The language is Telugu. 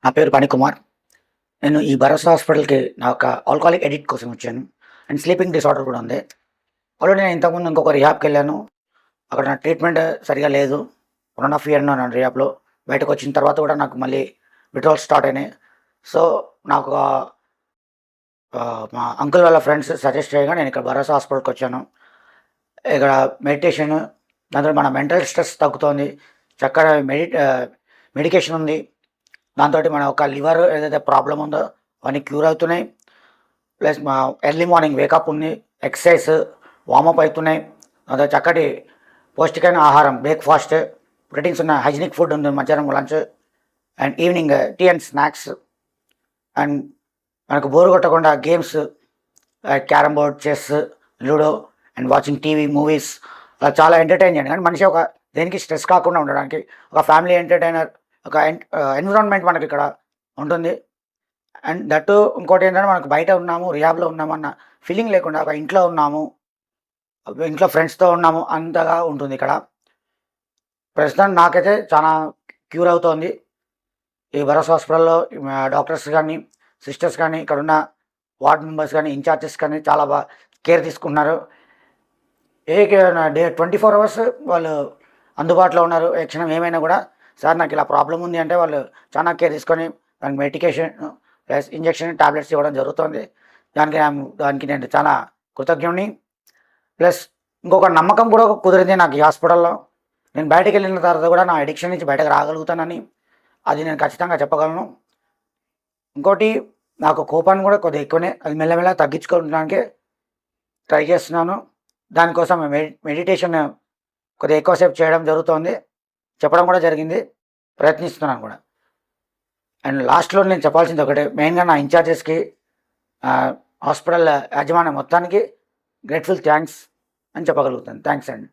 నా పేరు పణికుమార్. నేను ఈ భరోసా హాస్పిటల్‌కి నా యొక్క ఆల్కహాలిక్ అడిక్ట్ కోసం వచ్చాను. అండ్ స్లీపింగ్ డిసార్డర్ కూడా ఉంది. ఆల్రెడీ నేను ఇంతకుముందు ఇంకొక రిహాబ్‌కెళ్ళాను. అక్కడ నా ట్రీట్మెంట్ సరిగ్గా లేదు. 1 ½ ఇయర్ ఉన్నాను రిహాబ్‌లో. బయటకొచ్చిన తర్వాత కూడా నాకు మళ్ళీ విత్‌డ్రావల్స్ స్టార్ట్ అయినాయి. సో, నాకు మా అంకుల్ వాళ్ళ ఫ్రెండ్స్ సజెస్ట్ చేయగా నేను ఇక్కడ భరోసా హాస్పిటల్‌కొచ్చాను. ఇక్కడ మెడిటేషన్, దాంతో మన మెంటల్ స్ట్రెస్ తగ్గుతోంది. చక్కగా మెడికేషన్ ఉంది. దాంతోటి మన ఒక లివర్ ఏదైతే ప్రాబ్లమ్ ఉందో అవన్నీ క్యూర్ అవుతున్నాయి. ప్లస్ మా ఎర్లీ మార్నింగ్ వేకప్ ఉంది. ఎక్సర్సైజ్, వార్మప్ అయితున్నాయి. అదే చక్కటి పౌష్టికమైన ఆహారం, బ్రేక్‌ఫాస్ట్, ప్రోటీన్స్ ఉన్న హైజీనిక్ ఫుడ్ ఉంది. మధ్యాహ్నం lunch and evening tea and snacks. And మనకు బోర్ కొట్టకుండా games carrom board, chess, ludo and watching TV, movies అలా చాలా ఎంటర్టైన్ చేయండి. కానీ మనిషి ఒక దేనికి స్ట్రెస్ కాకుండా ఉండడానికి ఒక ఫ్యామిలీ ఎంటర్టైనర్, ఒక ఎన్విరాన్మెంట్ మనకి ఇక్కడ ఉంటుంది. అండ్ దట్టు ఇంకోటి ఏంటంటే మనకు బయట ఉన్నాము, రిహాబ్‌లో ఉన్నామన్న ఫీలింగ్ లేకుండా ఒక ఇంట్లో ఉన్నాము, ఇంట్లో ఫ్రెండ్స్‌తో ఉన్నాము అంతగా ఉంటుంది ఇక్కడ. ప్రస్తుతానికి నాకైతే చాలా క్యూర్ అవుతోంది. ఈ భరోసా హాస్పిటల్‌లో డాక్టర్స్ గానీ, సిస్టర్స్ కానీ, ఇక్కడున్న వార్డ్ మెంబర్స్ కానీ, ఇన్‌చార్జెస్ కానీ చాలా కేర్ తీసుకుంటున్నారు. డే 24 అవర్స్ వాళ్ళు అందుబాటులో ఉన్నారు. ఏ క్షణం ఏమైనా కూడా సార్ నాకు ఇలా ప్రాబ్లమ్ ఉంది అంటే వాళ్ళు చాలా కేర్ తీసుకొని దానికి మెడికేషన్ ప్లస్ ఇంజెక్షన్, టాబ్లెట్స్ ఇవ్వడం జరుగుతుంది. దానికి నేను చాలా కృతజ్ఞుడిని. ప్లస్ ఇంకొక నమ్మకం కూడా కుదిరింది నాకు ఈ హాస్పిటల్‌లో. నేను బయటకెళ్ళిన తర్వాత కూడా నా అడిక్షన్ నుంచి బయటకు రాగలుగుతానని అది నేను ఖచ్చితంగా చెప్పగలను. ఇంకోటి నాకు కోపాన్ని కూడా కొద్దిగా ఎక్కువనే, అది మెల్లమెల్లగా తగ్గించుకోవడానికే ట్రై చేస్తున్నాను. దానికోసం మెడిటేషన్ కొద్దిగా ఎక్కువసేపు చేయడం జరుగుతోంది. చెప్పడం కూడా జరిగింది. ప్రయత్నిస్తున్నాను కూడా. అండ్ లాస్ట్‌లో నేను చెప్పాల్సింది ఒకటే, మెయిన్‌గా నా ఇన్‌చార్జెస్‌కి, హాస్పిటల్ యాజమాన్యం మొత్తానికి గ్రేట్‌ఫుల్ థ్యాంక్స్ అని చెప్పగలుగుతాను. థ్యాంక్స్ అండి.